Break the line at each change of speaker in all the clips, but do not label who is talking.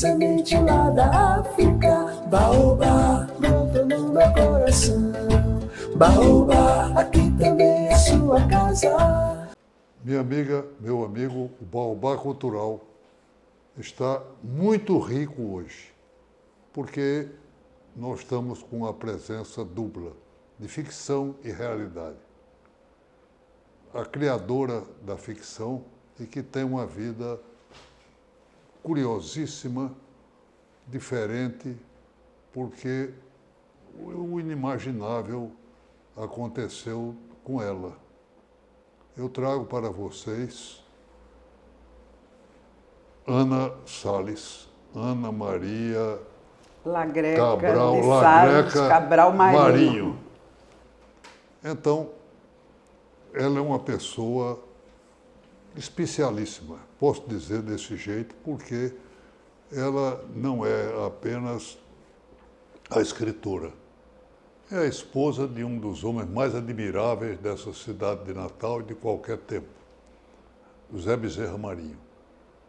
semente lá da África. Baobá, brotou no meu coração. Baobá, aqui também é sua casa.
Minha amiga, meu amigo, o Baobá Cultural está muito rico hoje, porque nós estamos com uma presença dupla, de ficção e realidade. A criadora da ficção e que tem uma vida curiosíssima, diferente, porque o inimaginável aconteceu com ela. Eu trago para vocês Ana Salles, Ana Maria
Lagreca
Cabral,
de Salles Cabral Marinho.
Então, ela é uma pessoa especialíssima, posso dizer desse jeito, porque ela não é apenas a escritora. É a esposa de um dos homens mais admiráveis dessa cidade de Natal e de qualquer tempo, José Bezerra Marinho.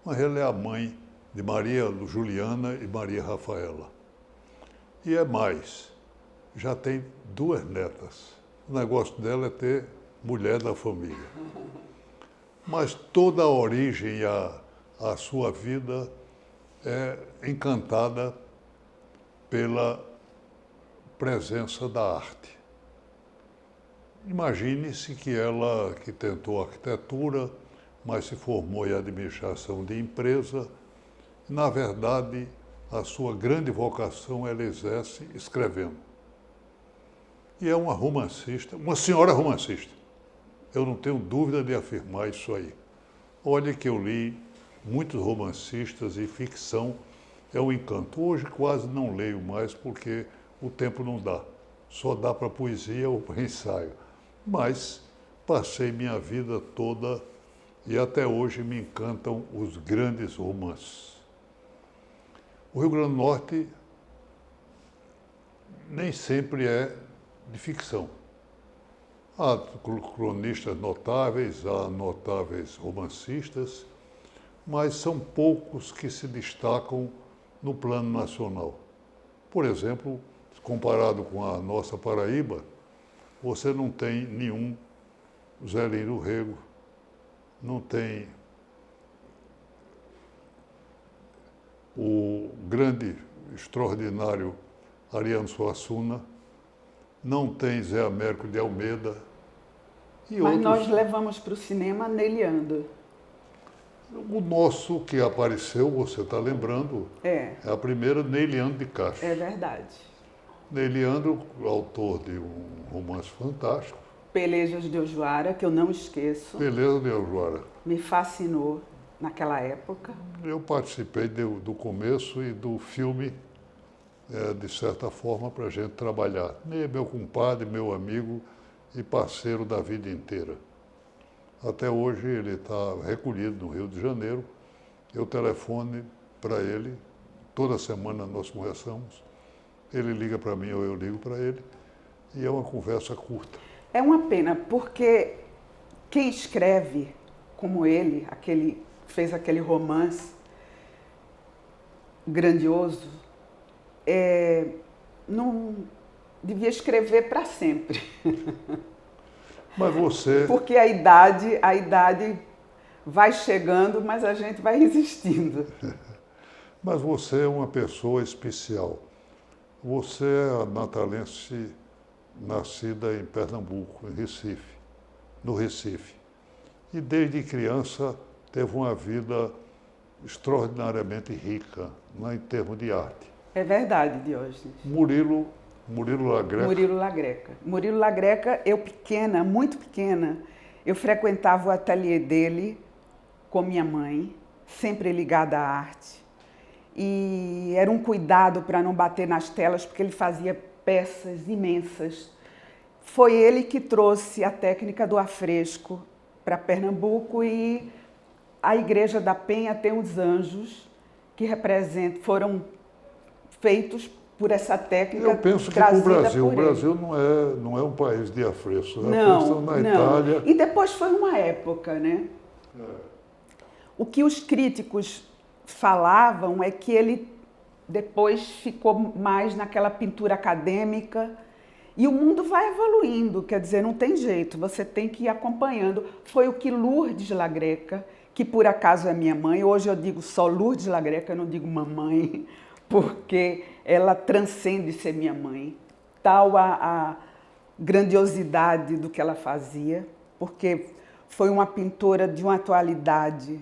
Mas ela é a mãe de Maria Juliana e Maria Rafaela. E é mais, já tem 2 netas. O negócio dela é ter mulher da família. Mas toda a origem e a sua vida é encantada pela presença da arte. Imagine-se que ela, que tentou arquitetura, mas se formou em administração de empresa, na verdade, a sua grande vocação ela exerce escrevendo. E é uma romancista, uma senhora romancista. Eu não tenho dúvida de afirmar isso aí. Olha que eu li muitos romancistas e ficção é um encanto. Hoje quase não leio mais porque o tempo não dá. Só dá para poesia ou para ensaio. Mas passei minha vida toda e até hoje me encantam os grandes romances. O Rio Grande do Norte nem sempre é de ficção. Há cronistas notáveis, há notáveis romancistas, mas são poucos que se destacam no plano nacional. Por exemplo, comparado com a nossa Paraíba, você não tem nenhum Zé Lino Rego, não tem o grande, extraordinário Ariano Suassuna, não tem Zé Américo de Almeida.
Mas outros... nós levamos para o cinema Neiliando.
O nosso que apareceu, você está lembrando, é a primeira Neiliando de Castro.
É verdade.
Neiliando, autor de um romance fantástico.
Pelejas de Ojuara, que eu não esqueço.
Pelejas de Ojuara.
Me fascinou naquela época.
Eu participei do começo e do filme, de certa forma, para a gente trabalhar. Meu compadre, meu amigo e parceiro da vida inteira. Até hoje ele está recolhido no Rio de Janeiro. Eu telefone para ele, toda semana nós conversamos. Ele liga para mim ou eu ligo para ele. E é uma conversa curta.
É uma pena, porque quem escreve como ele, fez aquele romance grandioso, não devia escrever para sempre.
Mas você...
Porque a idade vai chegando, mas a gente vai resistindo.
Mas você é uma pessoa especial. Você é a natalense nascida em Pernambuco, no Recife. E desde criança teve uma vida extraordinariamente rica, em termos de arte.
É verdade, Diógenes.
Murilo Lagreca.
Murilo Lagreca, eu pequena, muito pequena, eu frequentava o ateliê dele com minha mãe, sempre ligada à arte. E era um cuidado para não bater nas telas, porque ele fazia peças imensas. Foi ele que trouxe a técnica do afresco para Pernambuco e a Igreja da Penha tem os anjos que foram feitos por essa técnica.
Eu penso que para o Brasil, não é um país de afresco.
Não,
na Itália.
E depois foi uma época, né? O que os críticos falavam é que ele depois ficou mais naquela pintura acadêmica. E o mundo vai evoluindo, quer dizer, não tem jeito, você tem que ir acompanhando. Foi o que Lourdes Lagreca, que por acaso é minha mãe, hoje eu digo só Lourdes Lagreca, eu não digo mamãe, porque ela transcende ser minha mãe. Tal a grandiosidade do que ela fazia, porque foi uma pintora de uma atualidade.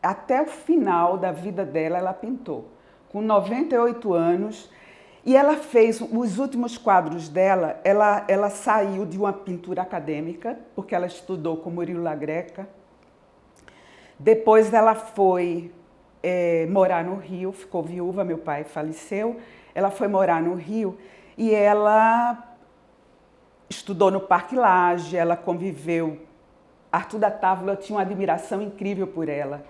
Até o final da vida dela, ela pintou. Com 98 anos, e ela fez, os últimos quadros dela, ela saiu de uma pintura acadêmica, porque ela estudou com Murilo Lagreca. Depois ela foi morar no Rio, ficou viúva, meu pai faleceu. Ela foi morar no Rio e ela estudou no Parque Lage, ela conviveu. Arthur da Távola tinha uma admiração incrível por ela.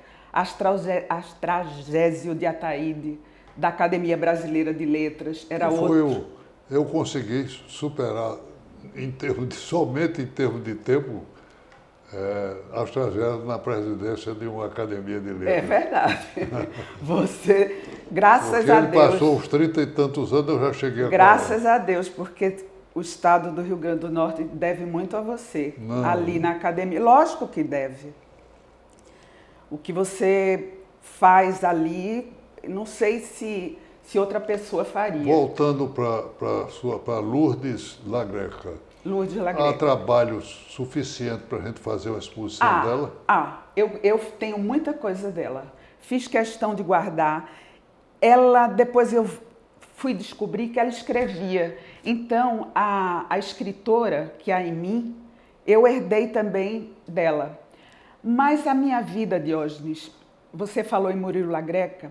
Astragésio de Ataíde, da Academia Brasileira de Letras, era outro.
Eu consegui superar, somente em termos de tempo, Astragésio na presidência de uma Academia de Letras.
É verdade. Você, graças
porque
a
ele
Deus...
passou os 30 e tantos anos, eu já cheguei a
Graças a Deus, porque o estado do Rio Grande do Norte deve muito a você, ali na academia. Lógico que deve. O que você faz ali... Não sei se outra pessoa faria.
Voltando para Lourdes Lagreca.
Lourdes Lagreca.
Há trabalho suficiente para a gente fazer uma exposição dela?
Eu tenho muita coisa dela. Fiz questão de guardar. Depois eu fui descobrir que ela escrevia. Então, a escritora, que há em mim, eu herdei também dela. Mas a minha vida, Diógenes, você falou em Murilo Lagreca,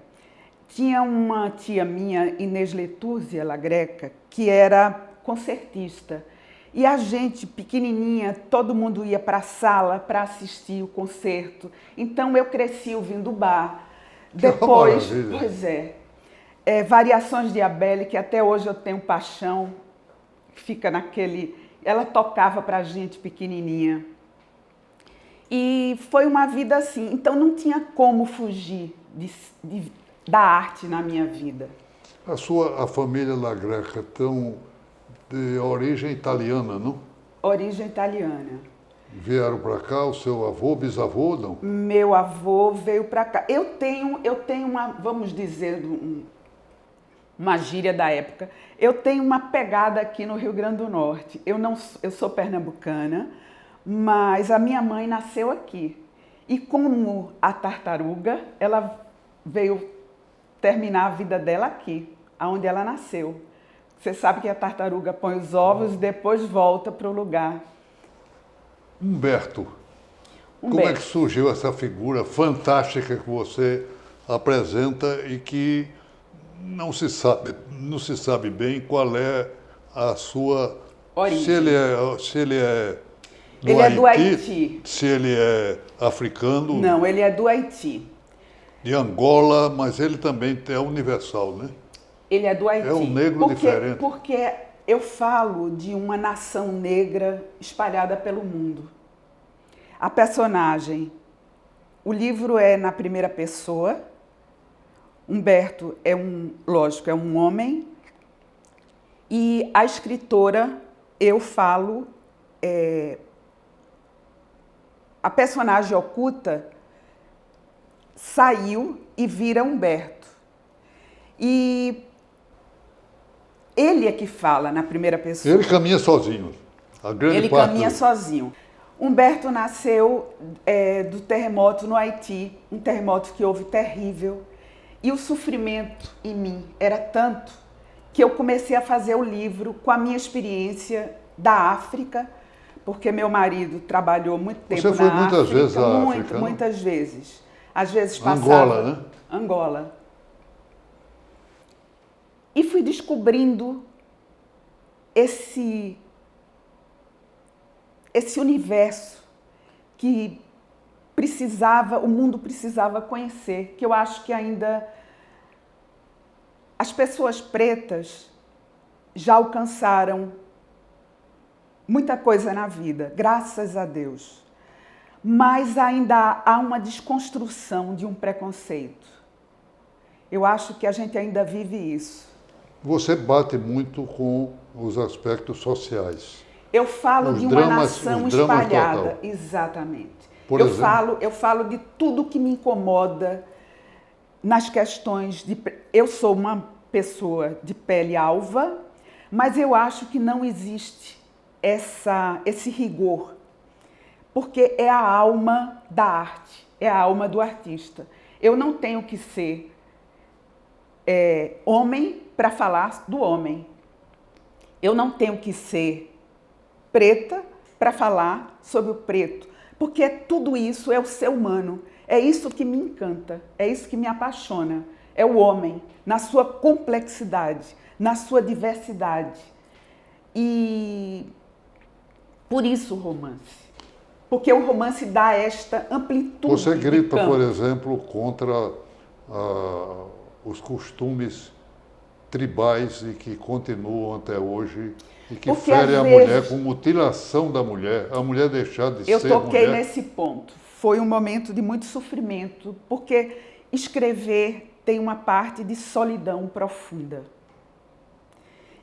tinha uma tia minha, Inês Letúzia Lagreca, que era concertista. E a gente, pequenininha, todo mundo ia para a sala para assistir o concerto. Então eu cresci ouvindo bar. Depois, pois Variações de Abele, que até hoje eu tenho paixão, fica naquele... Ela tocava para a gente pequenininha. E foi uma vida assim. Então não tinha como fugir da arte na minha vida.
A família Lagreca é de origem italiana, não?
Origem italiana.
Vieram para cá, o seu avô, bisavô, não?
Meu avô veio para cá. Eu tenho uma, vamos dizer, uma gíria da época. Eu tenho uma pegada aqui no Rio Grande do Norte. Eu sou pernambucana, mas a minha mãe nasceu aqui. E como a tartaruga, ela veio terminar a vida dela aqui, onde ela nasceu. Você sabe que a tartaruga põe os ovos e depois volta para o lugar.
Humberto, como é que surgiu essa figura fantástica que você apresenta e que não se sabe bem qual é a sua
origem?
Se ele é
do Haiti.
Se ele é africano.
Não, ele é do Haiti.
De Angola, mas ele também é universal, né?
Ele é do Haiti.
É um negro diferente.
Porque eu falo de uma nação negra espalhada pelo mundo. A personagem, o livro é na primeira pessoa. Humberto é um homem. E a escritora, eu falo, a personagem oculta saiu e vira Humberto. E ele é que fala na primeira pessoa.
Ele caminha sozinho.
Ele caminha sozinho. Humberto nasceu do terremoto no Haiti, um terremoto que houve terrível. E o sofrimento em mim era tanto que eu comecei a fazer o livro com a minha experiência da África, porque meu marido trabalhou muito tempo na África.
Você foi muitas vezes à África?
Muitas vezes. Às vezes passava...
Angola, né?
Angola. E fui descobrindo esse universo que o mundo precisava conhecer, que eu acho que ainda as pessoas pretas já alcançaram muita coisa na vida, graças a Deus. Mas ainda há uma desconstrução de um preconceito. Eu acho que a gente ainda vive isso.
Você bate muito com os aspectos sociais.
Eu falo
Os
de uma
dramas-
nação
os dramas
espalhada.
total.
Exatamente.
Por
eu
exemplo?
falo de tudo que me incomoda nas questões de. Eu sou uma pessoa de pele alva, mas eu acho que não existe esse rigor, porque é a alma da arte, é a alma do artista. Eu não tenho que ser homem para falar do homem. Eu não tenho que ser preta para falar sobre o preto, porque tudo isso é o ser humano. É isso que me encanta, é isso que me apaixona. É o homem, na sua complexidade, na sua diversidade. E por isso o romance. Porque o romance dá esta amplitude
Você
de
grita,
campo.
por exemplo, contra os costumes tribais e que continuam até hoje e que
Porque,
ferem
às
a
vezes,
mulher com mutilação da mulher, a mulher deixar de
Eu
ser
toquei
mulher.
nesse ponto. Foi um momento de muito sofrimento, porque escrever tem uma parte de solidão profunda.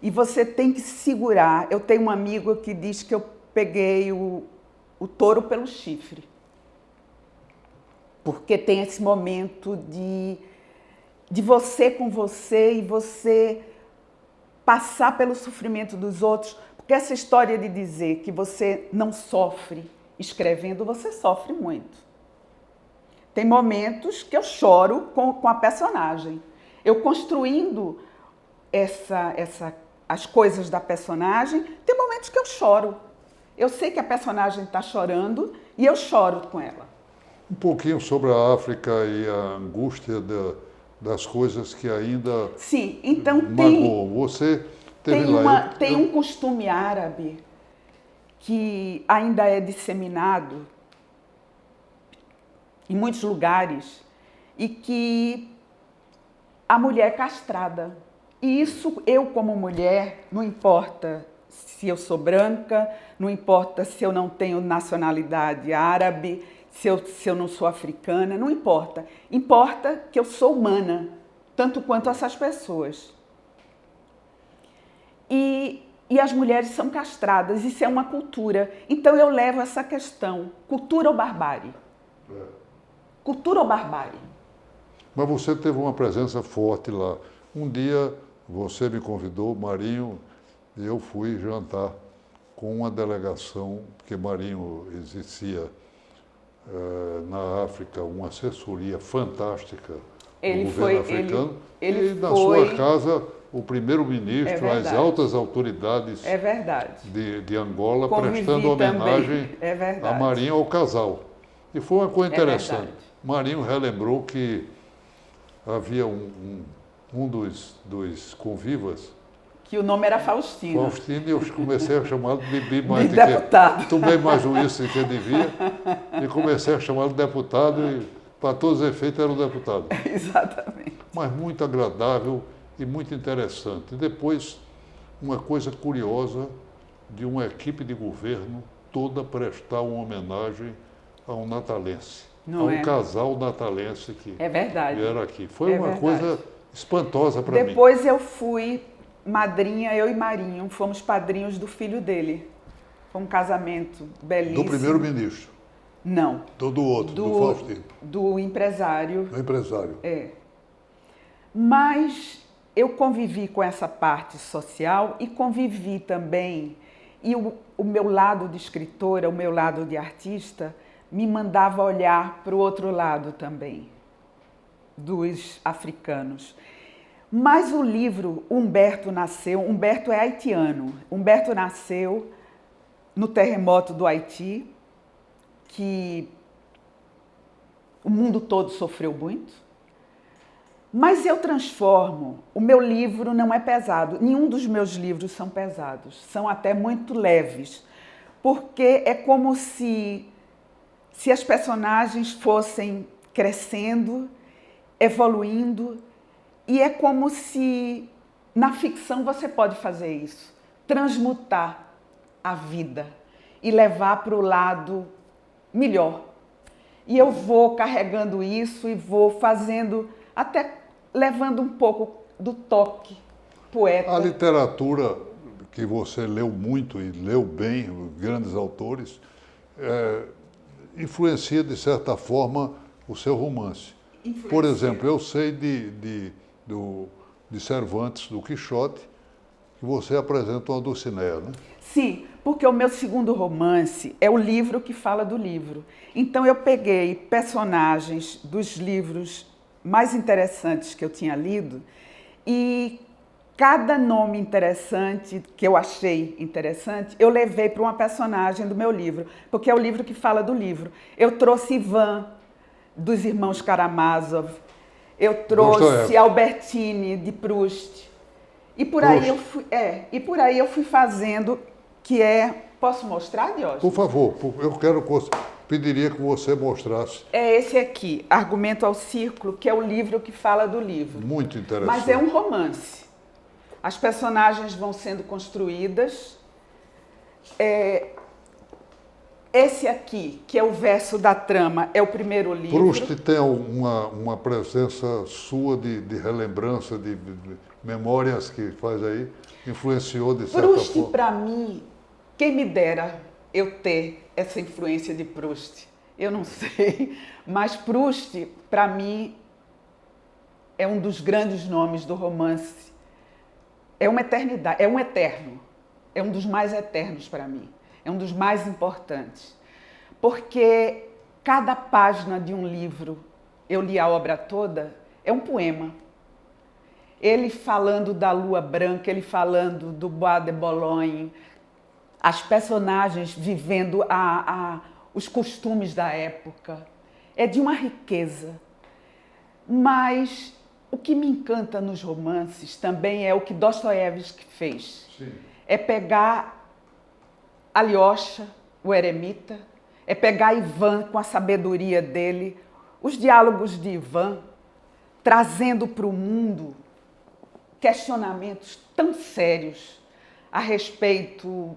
E você tem que segurar. Eu tenho um amigo que diz que eu peguei o touro pelo chifre. Porque tem esse momento de você com você e você passar pelo sofrimento dos outros. Porque essa história de dizer que você não sofre escrevendo, você sofre muito. Tem momentos que eu choro com a personagem. Eu construindo as coisas da personagem, tem momentos que eu choro. Eu sei que a personagem está chorando e eu choro com ela.
Um pouquinho sobre a África e a angústia das coisas que ainda
Sim, então
magoam. Você teve lá.
tem um costume árabe que ainda é disseminado em muitos lugares e que a mulher é castrada. E isso, eu como mulher, não importa se eu sou branca, não importa se eu não tenho nacionalidade árabe, se eu não sou africana, não importa. Importa que eu sou humana, tanto quanto essas pessoas. E as mulheres são castradas, isso é uma cultura. Então eu levo essa questão, cultura ou barbárie? Cultura ou barbárie?
Mas você teve uma presença forte lá. Um dia você me convidou, Marinho, e eu fui jantar com uma delegação, porque Marinho existia na África, uma assessoria fantástica do governo africano. E na sua casa, o primeiro-ministro, as altas autoridades de Angola, prestando homenagem a Marinho ao casal. E foi uma coisa interessante. Marinho relembrou que havia um dos convivas.
Que o nome era Faustino.
Faustino, e eu comecei a chamá-lo de Bibi mais
de deputado.
Tomei mais um isso que eu devia, e comecei a chamá-lo de deputado, e para todos os efeitos era o deputado.
Exatamente.
Mas muito agradável e muito interessante. E depois, uma coisa curiosa de uma equipe de governo toda prestar uma homenagem a um natalense. A um casal natalense que vieram aqui. Foi uma coisa espantosa para mim.
Depois eu fui madrinha, eu e Marinho, fomos padrinhos do filho dele. Foi um casamento belíssimo.
Do primeiro-ministro?
Não.
Do outro, do Faustino?
Do empresário.
Do empresário.
Mas eu convivi com essa parte social e convivi também, e o meu lado de escritora, o meu lado de artista, me mandava olhar para o outro lado também, dos africanos. Mas o livro Humberto é haitiano. Humberto nasceu no terremoto do Haiti, que o mundo todo sofreu muito. Mas eu transformo, o meu livro não é pesado, nenhum dos meus livros são pesados, são até muito leves, porque é como se as personagens fossem crescendo, evoluindo, e é como se na ficção você pode fazer isso, transmutar a vida e levar para o lado melhor. E eu vou carregando isso e vou fazendo, até levando um pouco do toque poeta.
A literatura que você leu muito e leu bem, grandes autores, influencia, de certa forma, o seu romance. Por exemplo, eu sei de Cervantes, do Quixote, que você apresenta uma Dulcinea, né?
Sim, porque o meu segundo romance é o livro que fala do livro. Então eu peguei personagens dos livros mais interessantes que eu tinha lido e cada nome interessante, que eu achei interessante, eu levei para uma personagem do meu livro, porque é o livro que fala do livro. Eu trouxe Ivan, dos irmãos Karamazov, eu trouxe Albertine, de Proust, e por aí eu fui fazendo, que é... Posso mostrar, Diógenes?
Por favor, pediria que você mostrasse.
É esse aqui, Argumento ao Círculo, que é o livro que fala do livro.
Muito interessante.
Mas é um romance. As personagens vão sendo construídas. Esse aqui, que é o verso da trama, é o primeiro livro.
Proust tem uma presença sua de relembrança, de memórias que faz aí, influenciou de certa
Proust,
forma.
para mim, quem me dera eu ter essa influência de Proust. Eu não sei, mas Proust, para mim, é um dos grandes nomes do romance. É uma eternidade, é um eterno. É um dos mais eternos para mim. É um dos mais importantes. Porque cada página de um livro, eu li a obra toda, é um poema. Ele falando da lua branca, ele falando do Bois de Boulogne, as personagens vivendo os costumes da época. É de uma riqueza. Mas o que me encanta nos romances também é o que Dostoiévski fez.
Sim.
É pegar Alyosha, o eremita, é pegar Ivan com a sabedoria dele, os diálogos de Ivan, trazendo para o mundo questionamentos tão sérios a respeito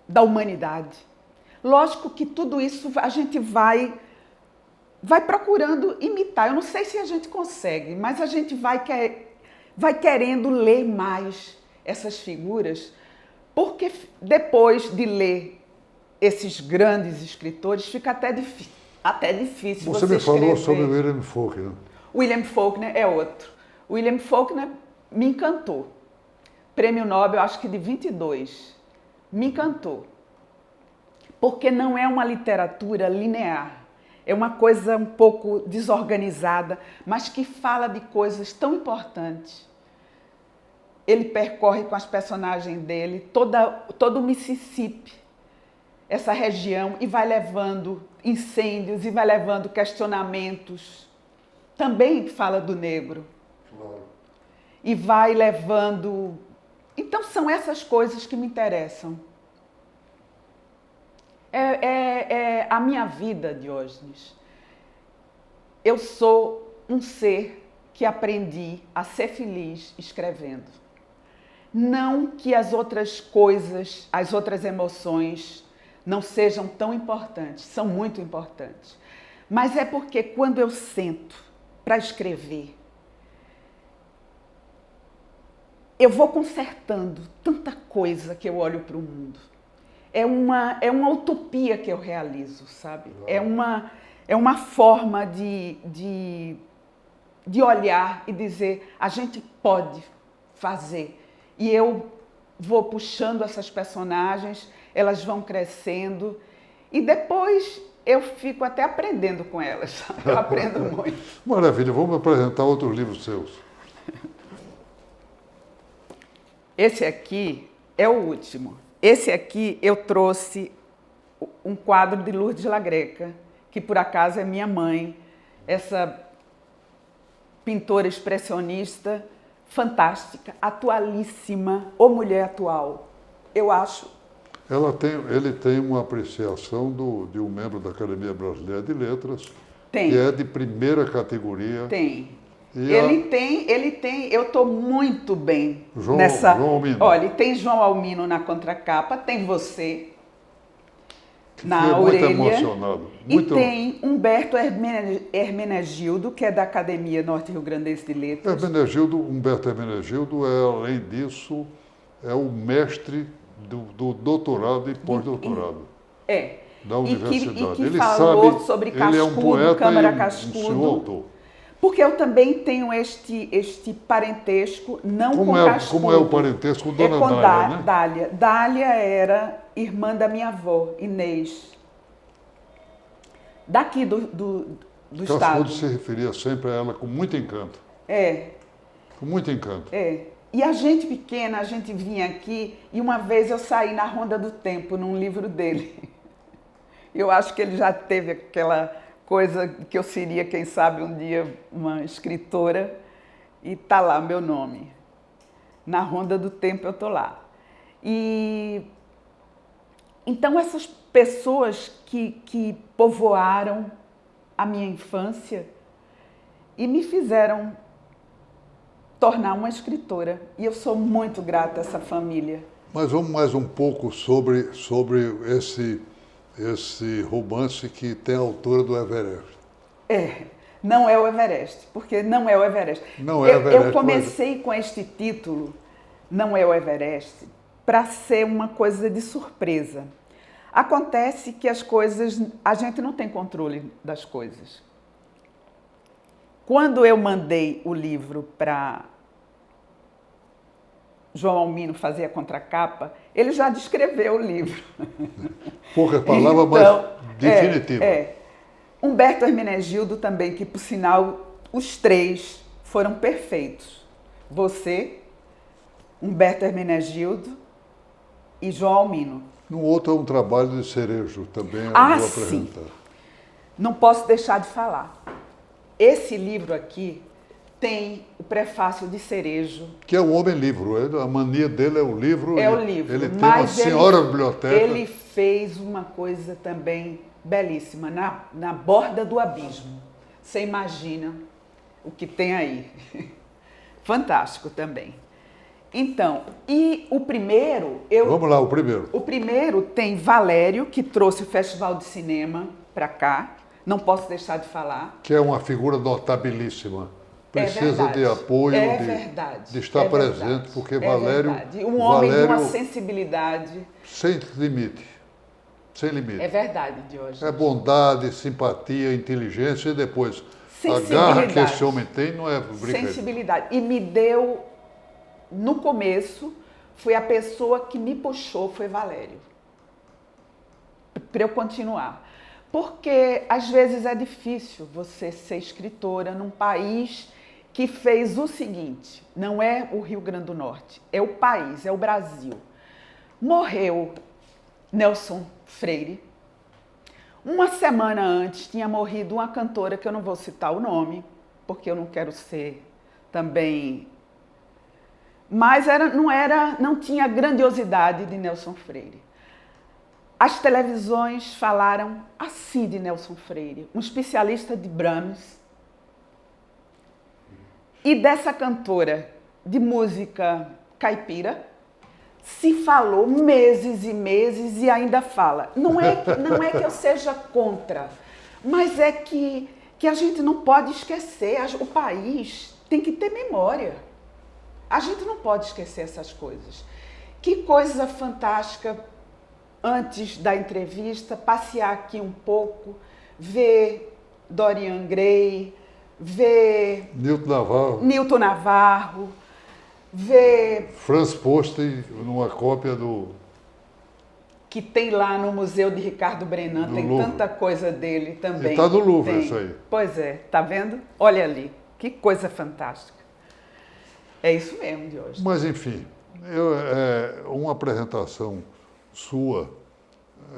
da humanidade. Lógico que tudo isso a gente vai procurando imitar. Eu não sei se a gente consegue, mas a gente vai querendo ler mais essas figuras, porque depois de ler esses grandes escritores, fica até difícil
Você me falou
escrever.
sobre William Faulkner.
William Faulkner é outro. William Faulkner me encantou. Prêmio Nobel, acho que de 22. Me encantou. Porque não é uma literatura linear. É uma coisa um pouco desorganizada, mas que fala de coisas tão importantes. Ele percorre com as personagens dele todo o Mississippi, essa região, e vai levando incêndios e vai levando questionamentos. Também fala do negro.
Claro.
E vai levando... Então são essas coisas que me interessam. A minha vida, Diógenes. Eu sou um ser que aprendi a ser feliz escrevendo. Não que as outras coisas, as outras emoções não sejam tão importantes, são muito importantes. Mas é porque quando eu sento para escrever, eu vou consertando tanta coisa que eu olho para o mundo. É uma utopia que eu realizo, sabe? É uma forma de olhar e dizer, a gente pode fazer. E eu vou puxando essas personagens, elas vão crescendo e depois eu fico até aprendendo com elas. Eu aprendo muito.
Maravilha, vamos apresentar outros livros seus.
Esse aqui é o último. Esse aqui eu trouxe um quadro de Lourdes Lagreca, que por acaso é minha mãe, essa pintora expressionista fantástica, atualíssima, ou mulher atual, eu acho.
Ele tem uma apreciação de um membro da Academia Brasileira de Letras,
Tem.
que é de primeira categoria.
Tem.
E
Ele tem, eu estou muito bem
João Almino.
Olha, tem João Almino na contracapa, tem você, na
Fiquei muito
orelha.
emocionado.
E tem Humberto Hermenegildo, que é da Academia Norte Rio Grandense de Letras.
Humberto Hermenegildo, além disso, é o mestre do doutorado e pós-doutorado da universidade.
E que
Ele
falou
sabe,
sobre
ele é um
Cascudo,
poeta
Câmara
e
Cascudo.
um senhor autor.
Porque eu também tenho este parentesco, não com Cascudo.
Como é o parentesco com Dona
com
Dália, né?
Dália. Dália era irmã da minha avó, Inês. Daqui do estado.
Cascudo se referia sempre a ela com muito encanto. Com muito encanto.
E a gente pequena, a gente vinha aqui e uma vez eu saí na Ronda do Tempo, num livro dele. Eu acho que ele já teve aquela coisa que eu seria, quem sabe, um dia uma escritora, e tá lá meu nome. Na Ronda do Tempo eu tô lá. E então essas pessoas que povoaram a minha infância e me fizeram tornar uma escritora. E eu sou muito grata a essa família.
Mas vamos mais um pouco sobre esse romance que tem a altura do Everest.
Não é o Everest, porque não é o Everest.
Não é o Everest.
Eu comecei com este título, Não é o Everest, para ser uma coisa de surpresa. Acontece que as coisas, a gente não tem controle das coisas. Quando eu mandei o livro para João Almino fazer a contracapa, ele já descreveu o livro.
Poucas palavras,
então,
mas definitiva.
Humberto Hermenegildo também, que por sinal os três foram perfeitos. Você, Humberto Hermenegildo e João Almino.
No outro é um trabalho de Cerejo também, eu vou apresentar.
Sim. Não posso deixar de falar. Esse livro aqui tem o prefácio de Cerejo.
Que é um homem-livro, a mania dele é o livro.
É o livro.
Ele tem uma senhora biblioteca.
Ele fez uma coisa também belíssima, na borda do abismo. Você imagina o que tem aí. Fantástico também. Então, e o primeiro...
Vamos lá, o primeiro.
O primeiro tem Valério, que trouxe o Festival de Cinema para cá. Não posso deixar de falar.
Que é uma figura notabilíssima. Precisa de apoio, de estar presente, porque Valério...
Um homem de uma sensibilidade...
Sem limite. Sem limite.
É verdade, Diógenes.
É bondade, simpatia, inteligência e depois a garra que esse homem tem não é brincadeira.
Sensibilidade. E me deu, no começo, foi a pessoa que me puxou, foi Valério. Para eu continuar. Porque às vezes é difícil você ser escritora num país que fez o seguinte, não é o Rio Grande do Norte, é o país, é o Brasil. Morreu Nelson Freire. Uma semana antes tinha morrido uma cantora que eu não vou citar o nome, porque eu não quero ser também... Mas não tinha a grandiosidade de Nelson Freire. As televisões falaram assim de Nelson Freire, um especialista de Brahms, e dessa cantora de música caipira, se falou meses e meses e ainda fala. Não é que eu seja contra, mas é que a gente não pode esquecer, o país tem que ter memória. A gente não pode esquecer essas coisas. Que coisa fantástica, antes da entrevista, passear aqui um pouco, ver Dorian Gray, ver Newton Navarro, ver
Franz Post numa cópia do...
Que tem lá no Museu de Ricardo Brenan, tem
Louvre.
Tanta coisa dele também.
Está no Louvre isso aí.
Pois é, tá vendo? Olha ali, que coisa fantástica. É isso mesmo de hoje.
Mas enfim, uma apresentação sua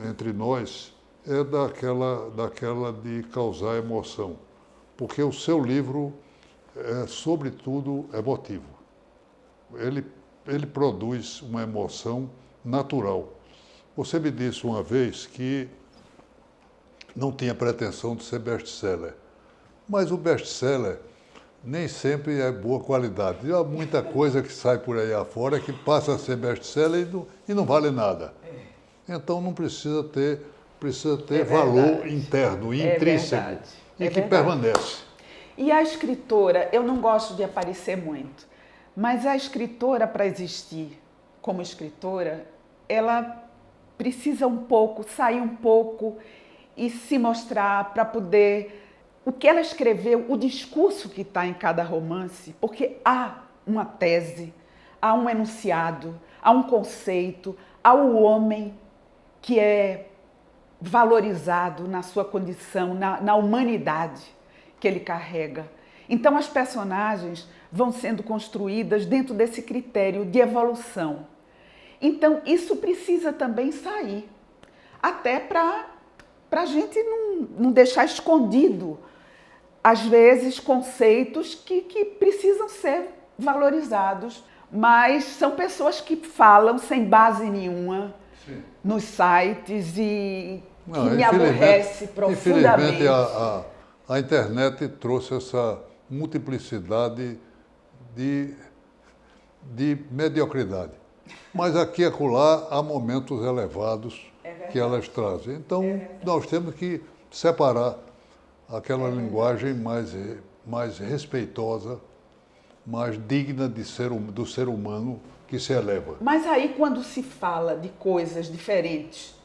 entre nós é daquela de causar emoção, porque o seu livro é sobretudo emotivo. Ele produz uma emoção natural. Você me disse uma vez que não tinha pretensão de ser best-seller, mas o best-seller nem sempre é boa qualidade. Há muita coisa que sai por aí afora que passa a ser best-seller e não vale nada. Então não precisa ter precisa ter
É
valor
verdade.
interno,
É
intrínseco,
verdade.
e
É
que
verdade.
permanece.
E a escritora, eu não gosto de aparecer muito, mas a escritora, para existir como escritora, ela precisa um pouco, sair um pouco e se mostrar para poder... O que ela escreveu, o discurso que está em cada romance, porque há uma tese, há um enunciado, há um conceito, há o homem que é valorizado na sua condição, na humanidade que ele carrega. Então as personagens vão sendo construídas dentro desse critério de evolução. Então isso precisa também sair, até para a gente não deixar escondido, às vezes, conceitos que precisam ser valorizados, mas são pessoas que falam sem base nenhuma. Sim. Nos sites e que me aborrece profundamente.
Infelizmente, a internet trouxe essa multiplicidade de mediocridade. Mas aqui e acolá há momentos elevados que elas trazem. Então, nós temos que separar aquela linguagem mais respeitosa, mais digna do ser humano que se eleva.
Mas aí, quando se fala de coisas diferentes,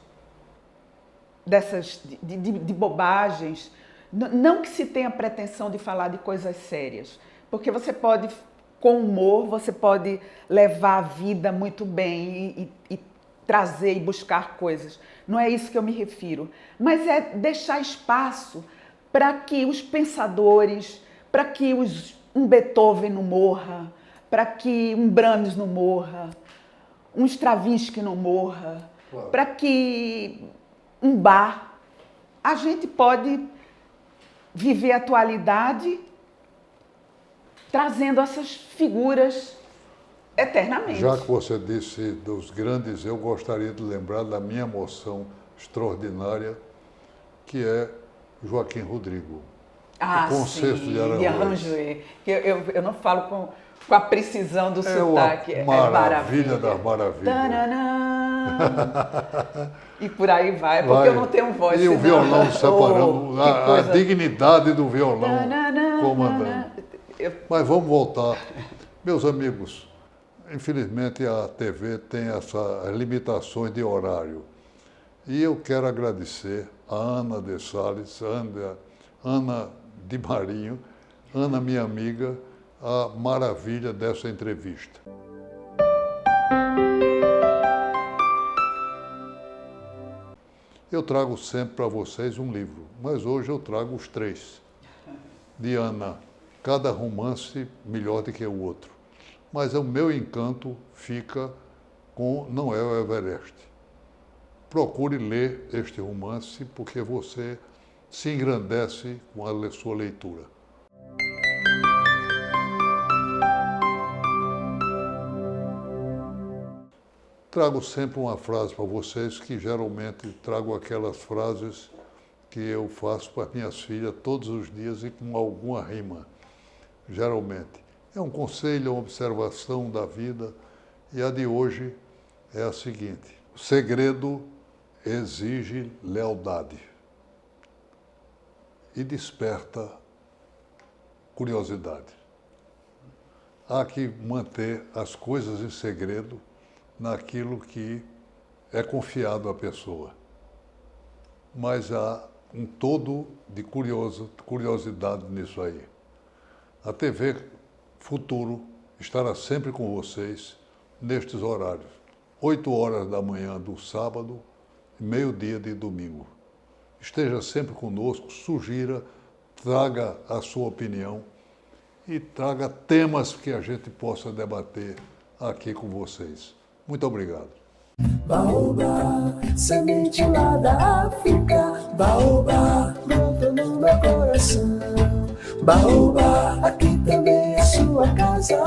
dessas de bobagens, não que se tenha pretensão de falar de coisas sérias, porque você pode, com humor, você pode levar a vida muito bem e trazer e buscar coisas. Não é isso que eu me refiro. Mas é deixar espaço para que os pensadores, para que um Beethoven não morra, para que um Brahms não morra, um Stravinsky não morra, claro. Para que um Bach, a gente pode viver a atualidade trazendo essas figuras eternamente.
Já que você disse dos grandes, eu gostaria de lembrar da minha emoção extraordinária, que é Joaquim Rodrigo.
Ah,
o Concerto
sim,
de Aranjuez.
De Aranjuez. Eu não falo com a precisão do sotaque.
É maravilha das maravilhas.
E por aí vai, porque eu não tenho voz.
E o violão separando, a dignidade do violão comandando. Mas vamos voltar. Meus amigos, infelizmente a TV tem essas limitações de horário. E eu quero agradecer a Ana de Sales, Ana de Marinho, Ana, minha amiga, a maravilha dessa entrevista. Eu trago sempre para vocês um livro, mas hoje eu trago os 3. De Ana, cada romance melhor do que o outro. Mas o meu encanto fica com Não é o Everest. Procure ler este romance, porque você se engrandece com a sua leitura. Trago sempre uma frase para vocês, que geralmente trago aquelas frases que eu faço para minhas filhas todos os dias e com alguma rima, geralmente. É um conselho, uma observação da vida, e a de hoje é a seguinte: o segredo exige lealdade e desperta curiosidade. Há que manter as coisas em segredo naquilo que é confiado à pessoa. Mas há um todo de curiosidade nisso aí. A TV Futuro estará sempre com vocês nestes horários. 8 horas da manhã do sábado e meio-dia de domingo. Esteja sempre conosco, sugira, traga a sua opinião e traga temas que a gente possa debater aqui com vocês. Muito obrigado.
Baobá, semente lá da África. Baobá, brota no meu coração. Baobá, aqui também é sua casa.